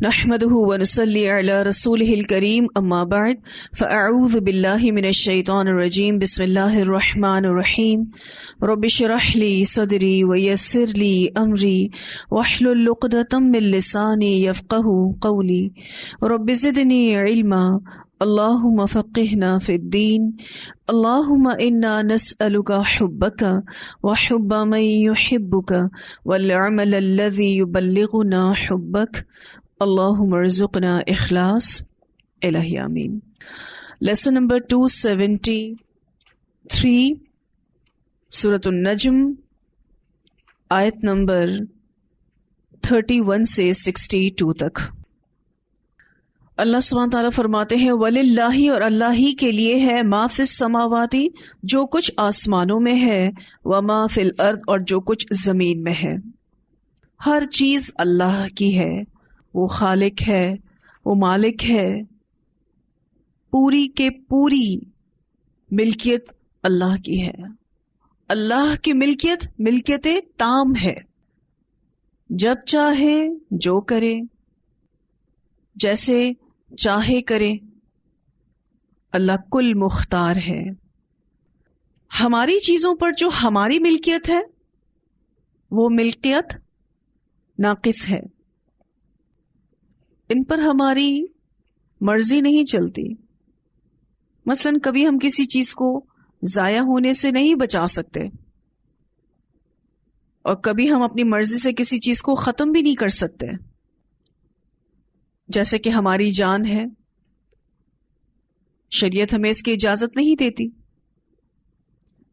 نحمده ونصلي على رسوله الكريم اما بعد فاعوذ بالله من الشيطان الرجيم بسم الله الرحمن الرحيم رب اشرح لي صدري ويسر لي امري واحلل عقدة من لساني يفقهوا قولي رب زدني علما اللهم فقهنا في الدين اللهم انا نسألك حبك وحب من يحبك والعمل الذي يبلغنا حبك اللہم ارزقنا اخلاص الہی آمین۔ لیسن نمبر 273 سورۃ النجم، آیت نمبر 31 سے 62 تک۔ اللہ سبحانہ تعالیٰ فرماتے ہیں وَلِلَّهِ، اور اللہ ہی کے لیے ہے، ما فی السماوات، جو کچھ آسمانوں میں ہے، وما فی الارض، اور جو کچھ زمین میں ہے۔ ہر چیز اللہ کی ہے، وہ خالق ہے، وہ مالک ہے، پوری کے پوری ملکیت اللہ کی ہے۔ اللہ کی ملکیت تام ہے، جب چاہے جو کرے، جیسے چاہے کرے۔ اللہ کل مختار ہے۔ ہماری چیزوں پر جو ہماری ملکیت ہے وہ ملکیت ناقص ہے، ان پر ہماری مرضی نہیں چلتی۔ مثلا کبھی ہم کسی چیز کو ضائع ہونے سے نہیں بچا سکتے، اور کبھی ہم اپنی مرضی سے کسی چیز کو ختم بھی نہیں کر سکتے، جیسے کہ ہماری جان ہے، شریعت ہمیں اس کی اجازت نہیں دیتی۔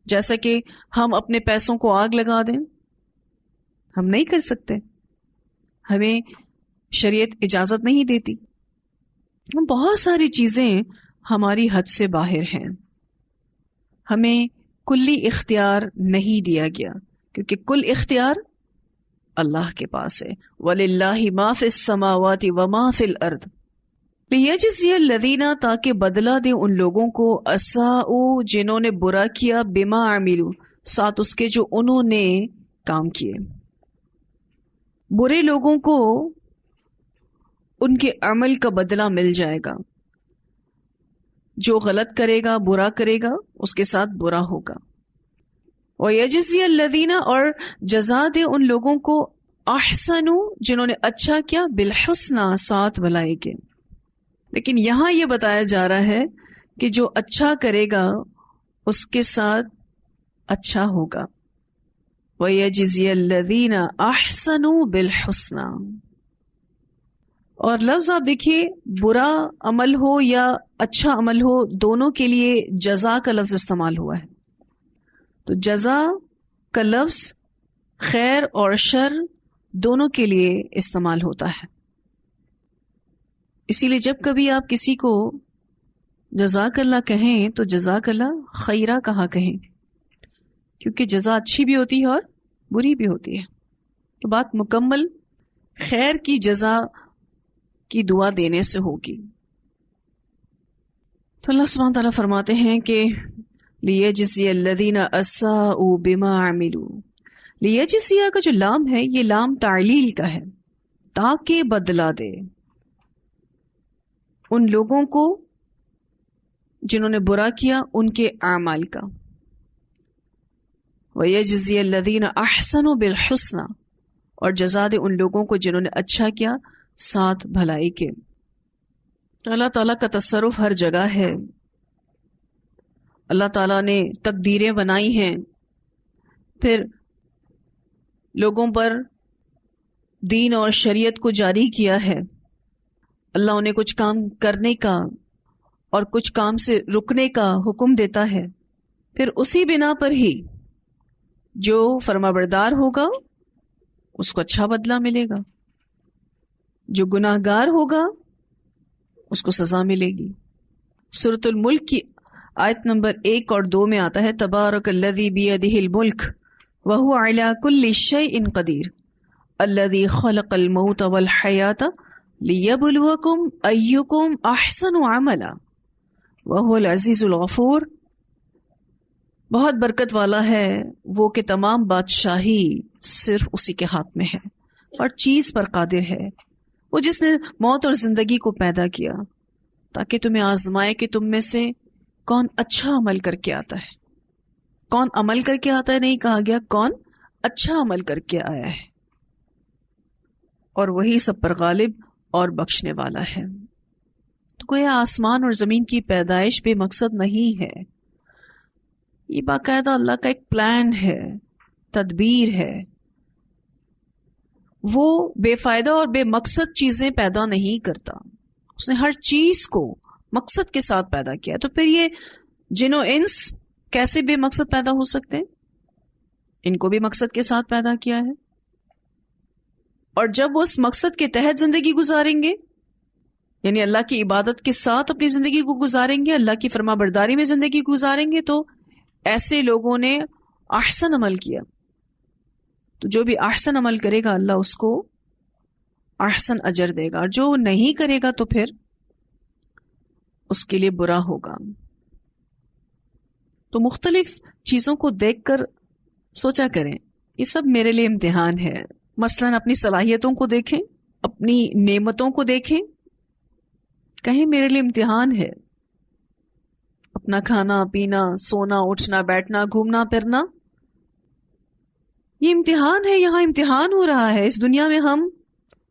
جیسا کہ ہم اپنے پیسوں کو آگ لگا دیں، ہم نہیں کر سکتے، ہمیں شریعت اجازت نہیں دیتی۔ بہت ساری چیزیں ہماری حد سے باہر ہیں، ہمیں کلی اختیار نہیں دیا گیا، کیونکہ کل اختیار اللہ کے پاس ہے۔ وَلِلَّهِ مَا فِي السَّمَاوَاتِ وَمَا فِي الْأَرْضِ لِيَجْزِيَ الَّذِينَ، تاکہ بدلہ دے ان لوگوں کو، أَسَاءُوا، جنہوں نے برا کیا، بِمَا عَمِلُوا، ساتھ اس کے جو انہوں نے کام کیے۔ برے لوگوں کو ان کے عمل کا بدلہ مل جائے گا، جو غلط کرے گا، برا کرے گا، اس کے ساتھ برا ہوگا۔ وَيَجْزِيَ الَّذِينَ، اور جزا دے ان لوگوں کو، احسنوا، جنہوں نے اچھا کیا، بالحسنى، ساتھ بھلائی کے۔ لیکن یہاں یہ بتایا جا رہا ہے کہ جو اچھا کرے گا اس کے ساتھ اچھا ہوگا۔ وَيَجْزِيَ الَّذِينَ احسنوا بالحسنى، اور لفظ آپ دیکھیے، برا عمل ہو یا اچھا عمل ہو، دونوں کے لیے جزا کا لفظ استعمال ہوا ہے۔ تو جزا کا لفظ خیر اور شر دونوں کے لیے استعمال ہوتا ہے۔ اسی لیے جب کبھی آپ کسی کو جزاک اللہ کہیں تو جزاک اللہ خیرہ کہا کہیں، کیونکہ جزا اچھی بھی ہوتی ہے اور بری بھی ہوتی ہے۔ تو بات مکمل خیر کی جزا کی دعا دینے سے ہوگی۔ تو اللہ سبحانہ تعالیٰ فرماتے ہیں کہ لِيَجْزِيَ الَّذِينَ أَسَاءُوا بِمَا عَمِلُوا، لِيَجْزِيَ کا جو لام ہے یہ لام تعلیل کا ہے، تاکہ بدلہ دے ان لوگوں کو جنہوں نے برا کیا ان کے اعمال کا۔ وَيَجْزِيَ الَّذِينَ أَحْسَنُوا بِالْحُسْنَى، اور جزا دے ان لوگوں کو جنہوں نے اچھا کیا ساتھ بھلائی کے۔ تو اللہ تعالیٰ کا تصرف ہر جگہ ہے، اللہ تعالیٰ نے تقدیریں بنائی ہیں، پھر لوگوں پر دین اور شریعت کو جاری کیا ہے۔ اللہ انہیں کچھ کام کرنے کا اور کچھ کام سے رکنے کا حکم دیتا ہے، پھر اسی بنا پر ہی جو فرمانبردار ہوگا اس کو اچھا بدلہ ملے گا، جو گناہ گار ہوگا اس کو سزا ملے گی۔ سورۃ الملک کی آیت نمبر 1 اور 2 میں آتا ہے تبارک الذی بیدہ الملک وہو علی کل شیء قدیر الذی خلق الموت والحیاۃ لیبلوکم ایکم احسن عملا وہو العزیز الغفور۔ بہت برکت والا ہے وہ کہ تمام بادشاہی صرف اسی کے ہاتھ میں ہے اور چیز پر قادر ہے، وہ جس نے موت اور زندگی کو پیدا کیا تاکہ تمہیں آزمائے کہ تم میں سے کون اچھا عمل کر کے آتا ہے. کون عمل کر کے آتا ہے نہیں کہا گیا، کون اچھا عمل کر کے آیا ہے، اور وہی سب پر غالب اور بخشنے والا ہے. تو گویا آسمان اور زمین کی پیدائش بے مقصد نہیں ہے، یہ باقاعدہ اللہ کا ایک پلان ہے، تدبیر ہے. وہ بے فائدہ اور بے مقصد چیزیں پیدا نہیں کرتا، اس نے ہر چیز کو مقصد کے ساتھ پیدا کیا. تو پھر یہ جن و انس کیسے بے مقصد پیدا ہو سکتے ہیں؟ ان کو بھی مقصد کے ساتھ پیدا کیا ہے، اور جب وہ اس مقصد کے تحت زندگی گزاریں گے، یعنی اللہ کی عبادت کے ساتھ اپنی زندگی کو گزاریں گے، اللہ کی فرما برداری میں زندگی گزاریں گے، تو ایسے لوگوں نے احسن عمل کیا. تو جو بھی احسن عمل کرے گا اللہ اس کو احسن اجر دے گا، اور جو نہیں کرے گا تو پھر اس کے لیے برا ہوگا. تو مختلف چیزوں کو دیکھ کر سوچا کریں یہ سب میرے لیے امتحان ہے. مثلاً اپنی صلاحیتوں کو دیکھیں، اپنی نعمتوں کو دیکھیں، کہیں میرے لیے امتحان ہے. اپنا کھانا پینا، سونا اٹھنا بیٹھنا، گھومنا پھرنا، یہ امتحان ہے. یہاں امتحان ہو رہا ہے. اس دنیا میں ہم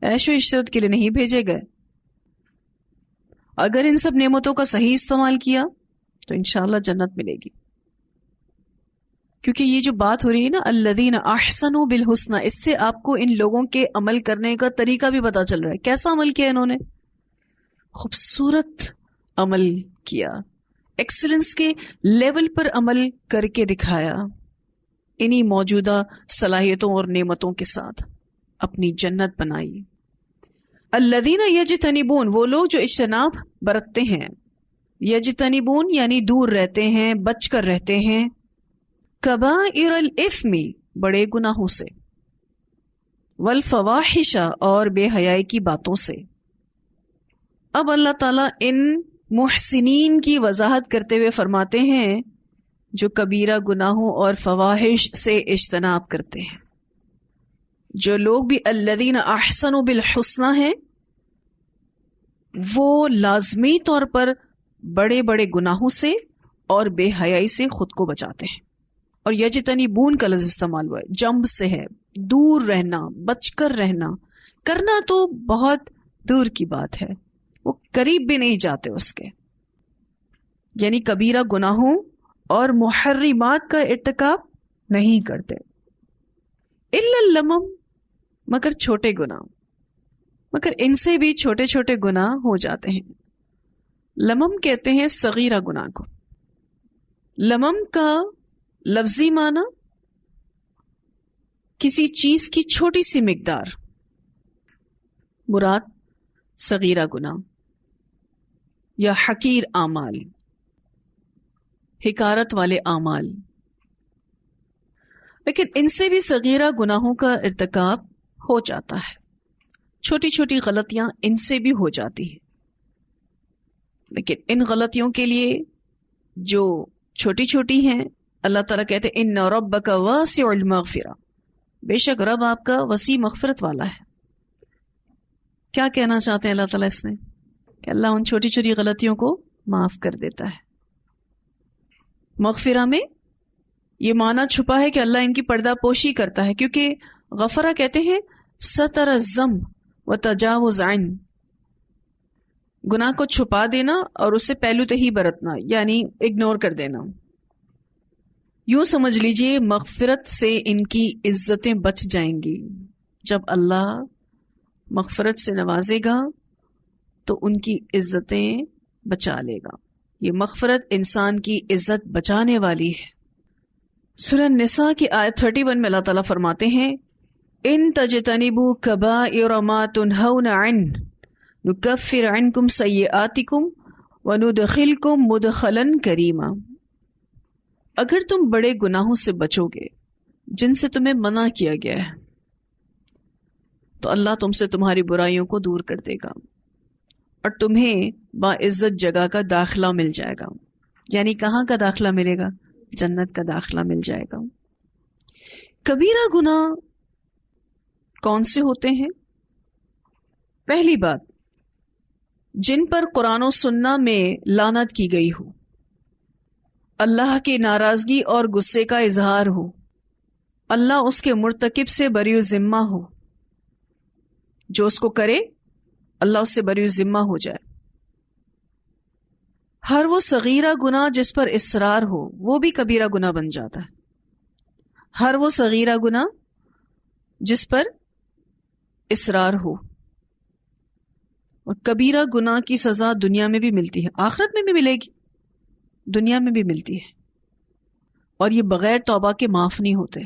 عیش و عشرت کے لیے نہیں بھیجے گئے. اگر ان سب نعمتوں کا صحیح استعمال کیا تو انشاءاللہ جنت ملے گی. کیونکہ یہ جو بات ہو رہی ہے نا الذین احسنوا بالحسنى، اس سے آپ کو ان لوگوں کے عمل کرنے کا طریقہ بھی پتا چل رہا ہے. کیسا عمل کیا انہوں نے؟ خوبصورت عمل کیا، ایکسلنس کے لیول پر عمل کر کے دکھایا. انہی موجودہ صلاحیتوں اور نعمتوں کے ساتھ اپنی جنت بنائی. الذین یجتنبون، وہ لوگ جو اجتناب برتتے ہیں. یجتنبون یعنی دور رہتے ہیں، بچ کر رہتے ہیں. کبائر الاثم، بڑے گناہوں سے. والفواحش، اور بے حیائی کی باتوں سے. اب اللہ تعالیٰ ان محسنین کی وضاحت کرتے ہوئے فرماتے ہیں جو کبیرہ گناہوں اور فواحش سے اجتناب کرتے ہیں. جو لوگ بھی الذین احسنوا بالحسنى ہیں وہ لازمی طور پر بڑے بڑے گناہوں سے اور بے حیائی سے خود کو بچاتے ہیں. اور یجتنبون کا لفظ استعمال ہوا ہے، جنب سے ہے، دور رہنا، بچ کر رہنا. کرنا تو بہت دور کی بات ہے، وہ قریب بھی نہیں جاتے اس کے. یعنی کبیرہ گناہوں اور محرمات کا ارتکاب نہیں کرتے. الا اللمم، مگر چھوٹے گناہ، مگر ان سے بھی چھوٹے چھوٹے گناہ ہو جاتے ہیں. لمم کہتے ہیں صغیرہ گناہ کو. لمم کا لفظی معنی کسی چیز کی چھوٹی سی مقدار، مراد صغیرہ گناہ یا حقیر اعمال، حقارت والے اعمال. لیکن ان سے بھی صغیرہ گناہوں کا ارتکاب ہو جاتا ہے. چھوٹی چھوٹی غلطیاں ان سے بھی ہو جاتی ہیں. لیکن ان غلطیوں کے لیے جو چھوٹی چھوٹی ہیں، اللہ تعالیٰ کہتے ہیں ان ربک واسع المغفرہ، بے شک رب آپ کا وسیع مغفرت والا ہے. کیا کہنا چاہتے ہیں اللہ تعالیٰ اس میں؟ کہ اللہ ان چھوٹی چھوٹی غلطیوں کو معاف کر دیتا ہے. مغفرہ میں یہ معنی چھپا ہے کہ اللہ ان کی پردہ پوشی کرتا ہے، کیونکہ غفرہ کہتے ہیں ستر الذنب وتجاوز عن، گناہ کو چھپا دینا اور اسے پہلو تے ہی برتنا، یعنی اگنور کر دینا. یوں سمجھ لیجئے مغفرت سے ان کی عزتیں بچ جائیں گی. جب اللہ مغفرت سے نوازے گا تو ان کی عزتیں بچا لے گا. یہ مغفرت انسان کی عزت بچانے والی ہے. سورہ نساء کی آیت 31 میں اللہ تعالیٰ فرماتے ہیں ان تجتنبوا کبائر ما تنہون عنہ نکفر عنکم سیئاتکم وندخلکم مدخلا کریما. اگر تم بڑے گناہوں سے بچو گے جن سے تمہیں منع کیا گیا ہے تو اللہ تم سے تمہاری برائیوں کو دور کر دے گا اور تمہیں باعزت جگہ کا داخلہ مل جائے گا. یعنی کہاں کا داخلہ ملے گا؟ جنت کا داخلہ مل جائے گا. کبیرہ گناہ کون سے ہوتے ہیں؟ پہلی بات، جن پر قرآن و سنہ میں لعنت کی گئی ہو، اللہ کی ناراضگی اور غصے کا اظہار ہو، اللہ اس کے مرتکب سے بری ذمہ ہو، جو اس کو کرے اللہ اس سے بری ذمہ ہو جائے۔ ہر وہ صغیرہ گناہ جس پر اصرار ہو وہ بھی کبیرہ گناہ بن جاتا ہے۔ ہر وہ صغیرہ گناہ جس پر اصرار ہو، اور کبیرہ گناہ کی سزا دنیا میں بھی ملتی ہے، آخرت میں بھی ملے گی، دنیا میں بھی ملتی ہے، اور یہ بغیر توبہ کے معاف نہیں ہوتے۔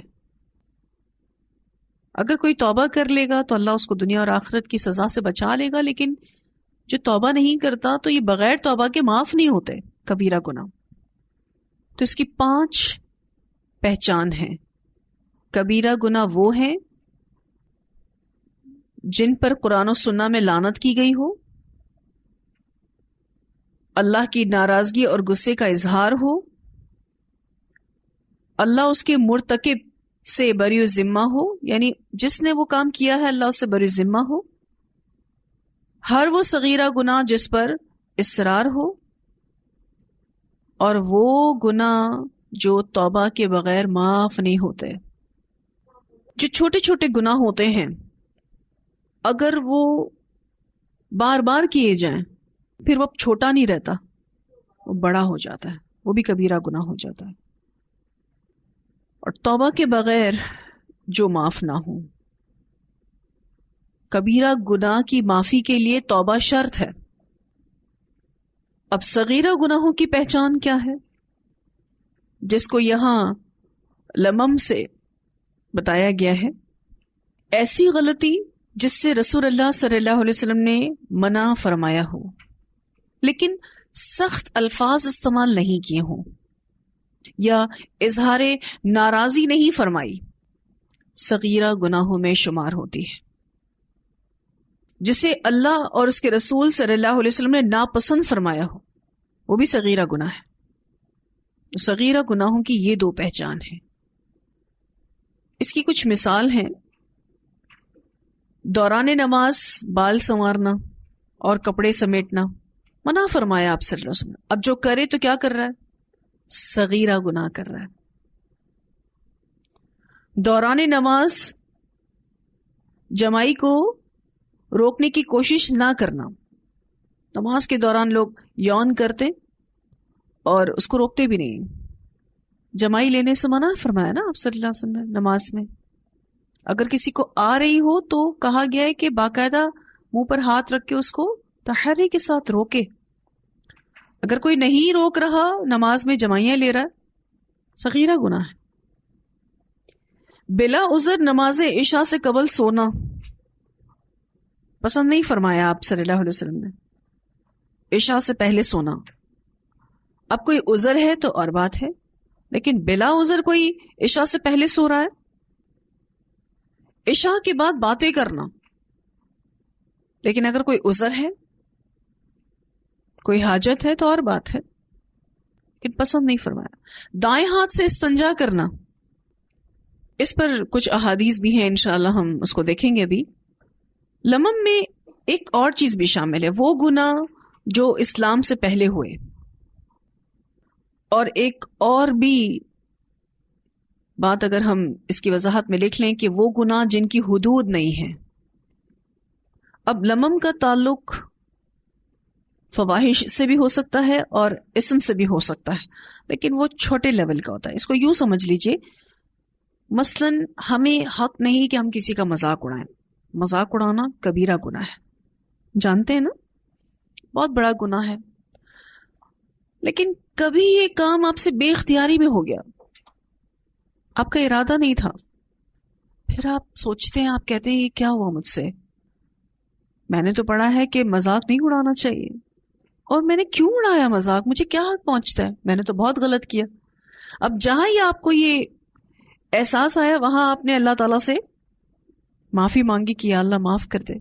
اگر کوئی توبہ کر لے گا تو اللہ اس کو دنیا اور آخرت کی سزا سے بچا لے گا، لیکن جو توبہ نہیں کرتا تو یہ بغیر توبہ کے معاف نہیں ہوتے کبیرہ گناہ۔ تو اس کی 5 پہچان ہیں۔ کبیرہ گناہ وہ ہیں جن پر قرآن و سنہ میں لعنت کی گئی ہو، اللہ کی ناراضگی اور غصے کا اظہار ہو، اللہ اس کے مرتکب سے بری ذمہ ہو، یعنی جس نے وہ کام کیا ہے اللہ اس سے بری ذمہ ہو، ہر وہ صغیرہ گناہ جس پر اصرار ہو، اور وہ گناہ جو توبہ کے بغیر معاف نہیں ہوتے۔ جو چھوٹے چھوٹے گناہ ہوتے ہیں اگر وہ بار بار کیے جائیں پھر وہ چھوٹا نہیں رہتا، وہ بڑا ہو جاتا ہے، وہ بھی کبیرہ گناہ ہو جاتا ہے۔ اور توبہ کے بغیر جو معاف نہ ہو، کبیرہ گناہ کی معافی کے لیے توبہ شرط ہے۔ اب صغیرہ گناہوں کی پہچان کیا ہے، جس کو یہاں لمم سے بتایا گیا ہے؟ ایسی غلطی جس سے رسول اللہ صلی اللہ علیہ وسلم نے منع فرمایا ہو لیکن سخت الفاظ استعمال نہیں کیے ہوں، یا اظہار ناراضی نہیں فرمائی، صغیرہ گناہوں میں شمار ہوتی ہے۔ جسے اللہ اور اس کے رسول صلی اللہ علیہ وسلم نے ناپسند فرمایا ہو وہ بھی صغیرہ گناہ ہے۔ صغیرہ گناہوں کی یہ 2 پہچان ہیں۔ اس کی کچھ مثال ہیں۔ دوران نماز بال سنوارنا اور کپڑے سمیٹنا منع فرمایا آپ صلی اللہ علیہ وسلم، اب جو کرے تو کیا کر رہا ہے؟ صغیرہ گناہ کر رہا ہے۔ دوران نماز جمائی کو روکنے کی کوشش نہ کرنا، نماز کے دوران لوگ یون کرتے اور اس کو روکتے بھی نہیں، جمائی لینے سے منع فرمایا نا آپ صلی اللہ علیہ وسلم نے نماز میں۔ اگر کسی کو آ رہی ہو تو کہا گیا ہے کہ باقاعدہ منہ پر ہاتھ رکھ کے اس کو تحری کے ساتھ روکے۔ اگر کوئی نہیں روک رہا، نماز میں جمائیاں لے رہا ہے، صغیرہ گناہ ہے۔ بلا عذر نماز عشاء سے قبل سونا پسند نہیں فرمایا آپ صلی اللہ علیہ وسلم نے، عشاء سے پہلے سونا۔ اب کوئی عذر ہے تو اور بات ہے، لیکن بلا عذر کوئی عشاء سے پہلے سو رہا ہے، عشاء کے بعد باتیں کرنا، لیکن اگر کوئی عذر ہے، کوئی حاجت ہے تو اور بات ہے، لیکن پسند نہیں فرمایا۔ دائیں ہاتھ سے استنجا کرنا، اس پر کچھ احادیث بھی ہیں، انشاءاللہ ہم اس کو دیکھیں گے ابھی۔ لمم میں ایک اور چیز بھی شامل ہے، وہ گناہ جو اسلام سے پہلے ہوئے، اور ایک اور بھی بات اگر ہم اس کی وضاحت میں لکھ لیں کہ وہ گناہ جن کی حدود نہیں ہیں۔ اب لمم کا تعلق فواحش سے بھی ہو سکتا ہے اور اسم سے بھی ہو سکتا ہے، لیکن وہ چھوٹے لیول کا ہوتا ہے۔ اس کو یوں سمجھ لیجئے، مثلا ہمیں حق نہیں کہ ہم کسی کا مذاق اڑائیں، مذاق اڑانا کبیرہ گناہ ہے، جانتے ہیں نا، بہت بڑا گناہ ہے۔ لیکن کبھی یہ کام آپ سے بے اختیاری میں ہو گیا، آپ کا ارادہ نہیں تھا، پھر آپ سوچتے ہیں، آپ کہتے ہیں یہ کیا ہوا مجھ سے، میں نے تو پڑھا ہے کہ مذاق نہیں اڑانا چاہیے، اور میں نے کیوں اڑایا مذاق، مجھے کیا حق پہنچتا ہے، میں نے تو بہت غلط کیا۔ اب جہاں ہی آپ کو یہ احساس آیا وہاں آپ نے اللہ تعالیٰ سے معافی مانگی کہ یا اللہ معاف کر دے،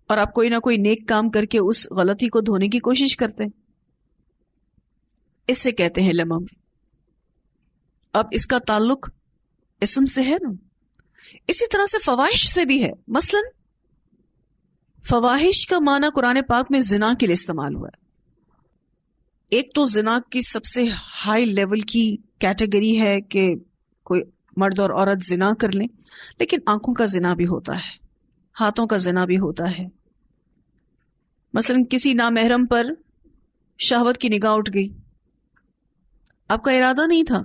اور آپ کوئی نہ کوئی نیک کام کر کے اس غلطی کو دھونے کی کوشش کرتے ہیں، اس سے کہتے ہیں لمم۔ اب اس کا تعلق اسم سے ہے نا، اسی طرح سے فواحش سے بھی ہے۔ مثلا فواحش کا معنی قرآن پاک میں زنا کے لیے استعمال ہوا ہے. ایک تو زنا کی سب سے ہائی لیول کی کیٹیگری ہے کہ کوئی مرد اور عورت زنا کر لیں، لیکن آنکھوں کا زنا بھی ہوتا ہے، ہاتھوں کا زنا بھی ہوتا ہے. مثلا کسی نامحرم پر شہوت کی نگاہ اٹھ گئی، آپ کا ارادہ نہیں تھا،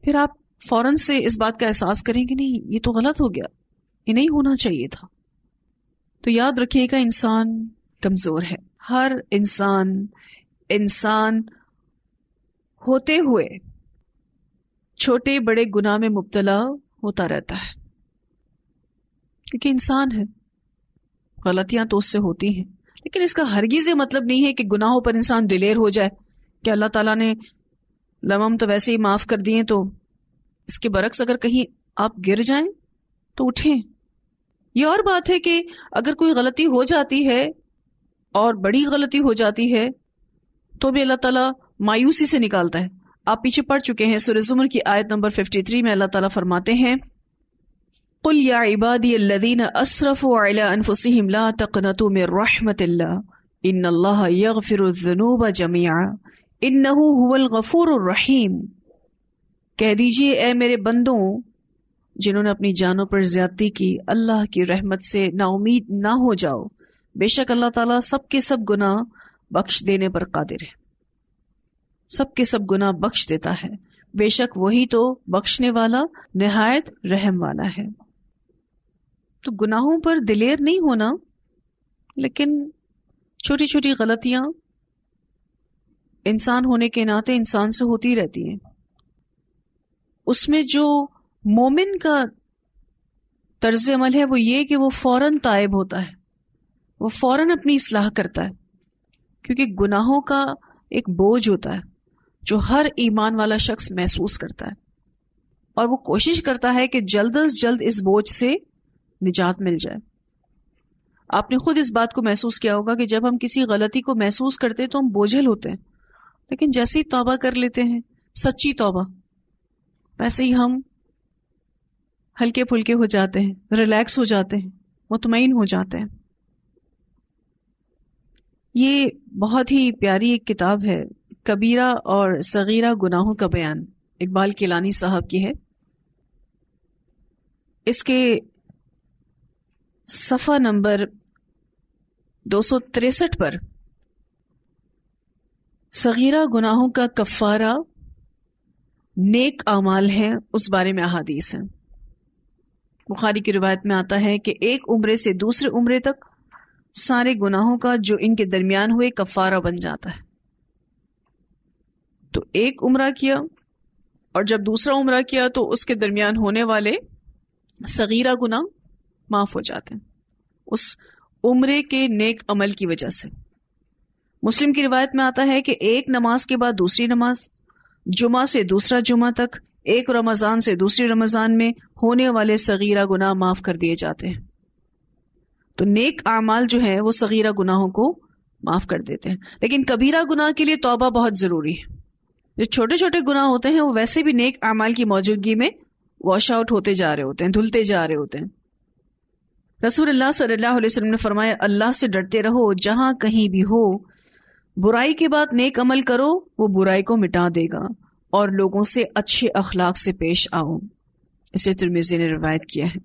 پھر آپ فوراً سے اس بات کا احساس کریں کہ نہیں یہ تو غلط ہو گیا، یہ نہیں ہونا چاہیے تھا. تو یاد رکھیے گا انسان کمزور ہے. ہر انسان ہوتے ہوئے چھوٹے بڑے گناہ میں مبتلا ہوتا رہتا ہے، کیونکہ انسان ہے، غلطیاں تو اس سے ہوتی ہیں. لیکن اس کا ہرگز یہ مطلب نہیں ہے کہ گناہوں پر انسان دلیر ہو جائے کہ اللہ تعالیٰ نے لمم تو ویسے ہی معاف کر دیے، تو اس کے برعکس اگر کہیں آپ گر جائیں تو اٹھیں. یہ اور بات ہے کہ اگر کوئی غلطی ہو جاتی ہے اور بڑی غلطی ہو جاتی ہے تو بھی اللہ تعالیٰ مایوسی سے نکالتا ہے. آپ پیچھے پڑھ چکے ہیں سورہ زمر کی آیت نمبر 53 میں اللہ تعالیٰ فرماتے ہیں قُلْ يَا عِبَادِيَ الَّذِينَ أَسْرَفُوا عَلَىٰ أَنفُسِهِمْ لَا تَقْنَطُوا مِن رَحْمَةِ اللَّهِ إِنَّ اللَّهَ يَغْفِرُ الذُّنُوبَ جَمِيعًا إِنَّهُ هُوَ الْغَفُورُ الرَّحِيمُ. کہہ دیجئے اے میرے بندوں جنہوں نے اپنی جانوں پر زیادتی کی، اللہ کی رحمت سے نا امید نہ ہو جاؤ، بے شک اللہ تعالیٰ سب کے سب گناہ بخش دینے پر قادر ہے، سب کے سب گناہ بخش دیتا ہے، بے شک وہی تو بخشنے والا نہایت رحم والا ہے. تو گناہوں پر دلیر نہیں ہونا، لیکن چھوٹی چھوٹی غلطیاں انسان ہونے کے ناطے انسان سے ہوتی رہتی ہیں. اس میں جو مومن کا طرز عمل ہے وہ یہ کہ وہ فوراً تائب ہوتا ہے، وہ فوراً اپنی اصلاح کرتا ہے، کیونکہ گناہوں کا ایک بوجھ ہوتا ہے جو ہر ایمان والا شخص محسوس کرتا ہے، اور وہ کوشش کرتا ہے کہ جلد از جلد اس بوجھ سے نجات مل جائے. آپ نے خود اس بات کو محسوس کیا ہوگا کہ جب ہم کسی غلطی کو محسوس کرتے ہیں تو ہم بوجھل ہوتے ہیں، لیکن جیسے ہی توبہ کر لیتے ہیں، سچی توبہ، ویسے ہی ہم ہلکے پھلکے ہو جاتے ہیں، ریلیکس ہو جاتے ہیں، مطمئن ہو جاتے ہیں. یہ بہت ہی پیاری ایک کتاب ہے، کبیرہ اور صغیرہ گناہوں کا بیان، اقبال کیلانی صاحب کی ہے. اس کے صفحہ نمبر 263 پر صغیرہ گناہوں کا کفارہ نیک اعمال ہیں، اس بارے میں احادیث ہیں. بخاری کی روایت میں آتا ہے کہ ایک عمرے سے دوسرے عمرے تک سارے گناہوں کا جو ان کے درمیان ہوئے کفارہ بن جاتا ہے. تو ایک عمرہ کیا اور جب دوسرا عمرہ کیا تو اس کے درمیان ہونے والے صغیرہ گناہ معاف ہو جاتے ہیں اس عمرے کے نیک عمل کی وجہ سے. مسلم کی روایت میں آتا ہے کہ ایک نماز کے بعد دوسری نماز، جمعہ سے دوسرا جمعہ تک، ایک رمضان سے دوسری رمضان میں ہونے والے صغیرہ گناہ معاف کر دیے جاتے ہیں. تو نیک اعمال جو ہیں وہ صغیرہ گناہوں کو معاف کر دیتے ہیں، لیکن کبیرہ گناہ کے لیے توبہ بہت ضروری ہے. جو چھوٹے چھوٹے گناہ ہوتے ہیں وہ ویسے بھی نیک اعمال کی موجودگی میں واش آؤٹ ہوتے جا رہے ہوتے ہیں، دھلتے جا رہے ہوتے ہیں. رسول اللہ صلی اللہ علیہ وسلم نے فرمایا اللہ سے ڈرتے رہو جہاں کہیں بھی ہو، برائی کے بعد نیک عمل کرو، وہ برائی کو مٹا دے گا، اور لوگوں سے اچھے اخلاق سے پیش آؤ. اسے ترمذی نے روایت کیا ہے.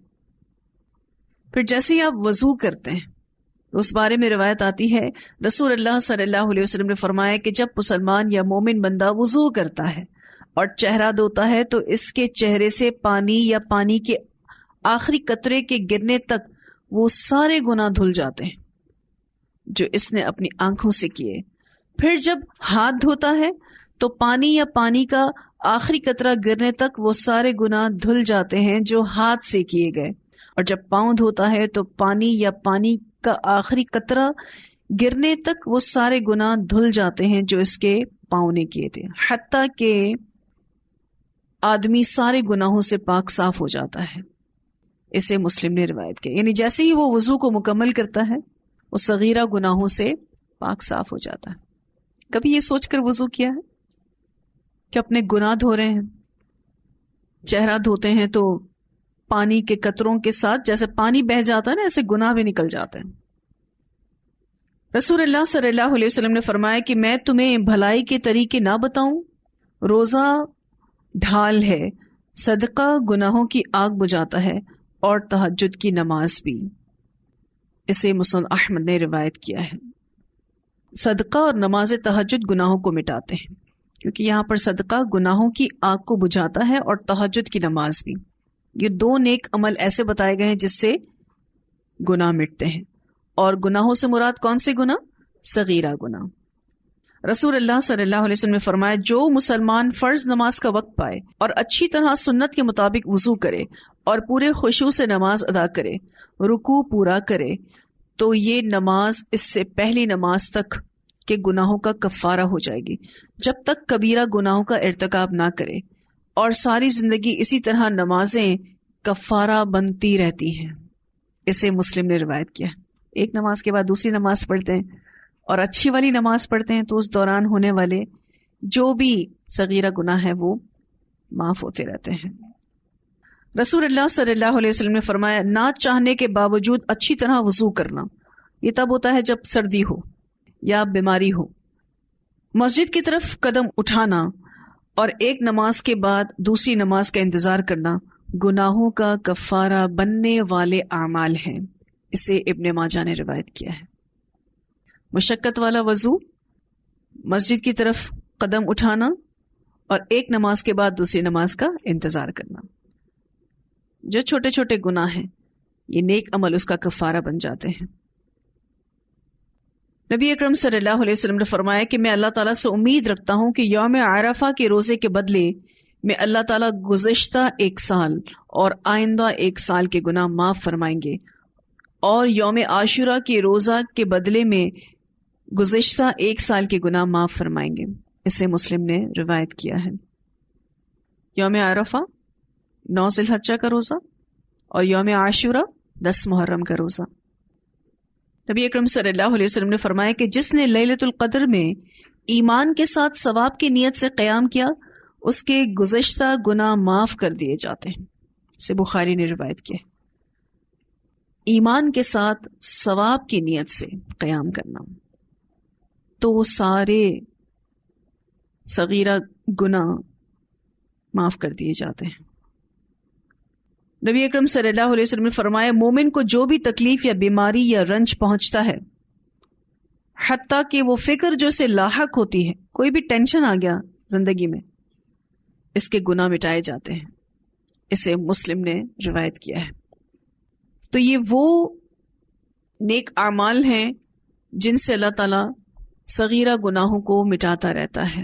پھر جیسے ہی آپ وضو کرتے ہیں اس بارے میں روایت آتی ہے رسول اللہ صلی اللہ علیہ وسلم نے فرمایا کہ جب مسلمان یا مومن بندہ وضو کرتا ہے اور چہرہ دھوتا ہے تو اس کے چہرے سے پانی یا پانی کے آخری قطرے کے گرنے تک وہ سارے گناہ دھل جاتے ہیں جو اس نے اپنی آنکھوں سے کیے. پھر جب ہاتھ دھوتا ہے تو پانی یا پانی کا آخری قطرہ گرنے تک وہ سارے گناہ دھل جاتے ہیں جو ہاتھ سے کیے گئے. اور جب پاؤں دھوتا ہے تو پانی یا پانی کا آخری قطرہ گرنے تک وہ سارے گناہ دھل جاتے ہیں جو اس کے پاؤں نے کیے تھے، حتیٰ کہ آدمی سارے گناہوں سے پاک صاف ہو جاتا ہے. اسے مسلم نے روایت کیا. یعنی جیسے ہی وہ وضو کو مکمل کرتا ہے وہ صغیرہ گناہوں سے پاک صاف ہو جاتا ہے. کبھی یہ سوچ کر وضو کیا ہے کہ اپنے گناہ دھو رہے ہیں؟ چہرہ دھوتے ہیں تو پانی کے قطروں کے ساتھ، جیسے پانی بہہ جاتا ہے نا، ایسے گناہ بھی نکل جاتے ہیں۔ رسول اللہ صلی اللہ علیہ وسلم نے فرمایا کہ میں تمہیں بھلائی کے طریقے نہ بتاؤں؟ روزہ ڈھال ہے، صدقہ گناہوں کی آگ بجھاتا ہے، اور تہجد کی نماز بھی۔ اسے مسند احمد نے روایت کیا ہے۔ صدقہ اور نماز تہجد گناہوں کو مٹاتے ہیں، کیونکہ یہاں پر صدقہ گناہوں کی آگ کو بجھاتا ہے اور تہجد کی نماز بھی۔ یہ دو نیک عمل ایسے بتائے گئے ہیں جس سے گناہ مٹتے ہیں، اور گناہوں سے مراد کون سے گناہ؟ صغیرہ گناہ۔ رسول اللہ صلی اللہ علیہ وسلم نے فرمایا جو مسلمان فرض نماز کا وقت پائے اور اچھی طرح سنت کے مطابق وضو کرے اور پورے خشوع سے نماز ادا کرے، رکوع پورا کرے، تو یہ نماز اس سے پہلی نماز تک کے گناہوں کا کفارہ ہو جائے گی، جب تک کبیرہ گناہوں کا ارتکاب نہ کرے، اور ساری زندگی اسی طرح نمازیں کفارہ بنتی رہتی ہیں۔ اسے مسلم نے روایت کیا۔ ایک نماز کے بعد دوسری نماز پڑھتے ہیں اور اچھی والی نماز پڑھتے ہیں تو اس دوران ہونے والے جو بھی صغیرہ گناہ ہے وہ معاف ہوتے رہتے ہیں۔ رسول اللہ صلی اللہ علیہ وسلم نے فرمایا نہ چاہنے کے باوجود اچھی طرح وضو کرنا، یہ تب ہوتا ہے جب سردی ہو یا بیماری ہو، مسجد کی طرف قدم اٹھانا اور ایک نماز کے بعد دوسری نماز کا انتظار کرنا گناہوں کا کفارہ بننے والے اعمال ہیں۔ اسے ابن ماجہ نے روایت کیا ہے۔ مشقت والا وضو، مسجد کی طرف قدم اٹھانا اور ایک نماز کے بعد دوسری نماز کا انتظار کرنا، جو چھوٹے چھوٹے گناہ ہیں یہ نیک عمل اس کا کفارہ بن جاتے ہیں۔ نبی اکرم صلی اللہ علیہ وسلم نے فرمایا کہ میں اللہ تعالیٰ سے امید رکھتا ہوں کہ یوم عرفہ کے روزے کے بدلے میں اللہ تعالیٰ گزشتہ ایک سال اور آئندہ ایک سال کے گناہ معاف فرمائیں گے، اور یوم عاشورہ کے روزہ کے بدلے میں گزشتہ ایک سال کے گناہ معاف فرمائیں گے۔ اسے مسلم نے روایت کیا ہے۔ یوم عرفہ 9 ذی الحجہ کا روزہ اور یوم عاشورہ 10 محرم کا روزہ۔ نبی اکرم صلی اللہ علیہ وسلم نے فرمایا کہ جس نے لیلۃ القدر میں ایمان کے ساتھ ثواب کی نیت سے قیام کیا اس کے گزشتہ گناہ معاف کر دیے جاتے ہیں۔ اسے بخاری نے روایت کیا۔ ایمان کے ساتھ ثواب کی نیت سے قیام کرنا تو وہ سارے صغیرہ گناہ معاف کر دیے جاتے ہیں۔ نبی اکرم صلی اللہ علیہ وسلم نے فرمایا مومن کو جو بھی تکلیف یا بیماری یا رنج پہنچتا ہے، حتیٰ کہ وہ فکر جو اسے لاحق ہوتی ہے، کوئی بھی ٹینشن آ گیا زندگی میں، اس کے گناہ مٹائے جاتے ہیں۔ اسے مسلم نے روایت کیا ہے۔ تو یہ وہ نیک اعمال ہیں جن سے اللہ تعالیٰ صغیرہ گناہوں کو مٹاتا رہتا ہے۔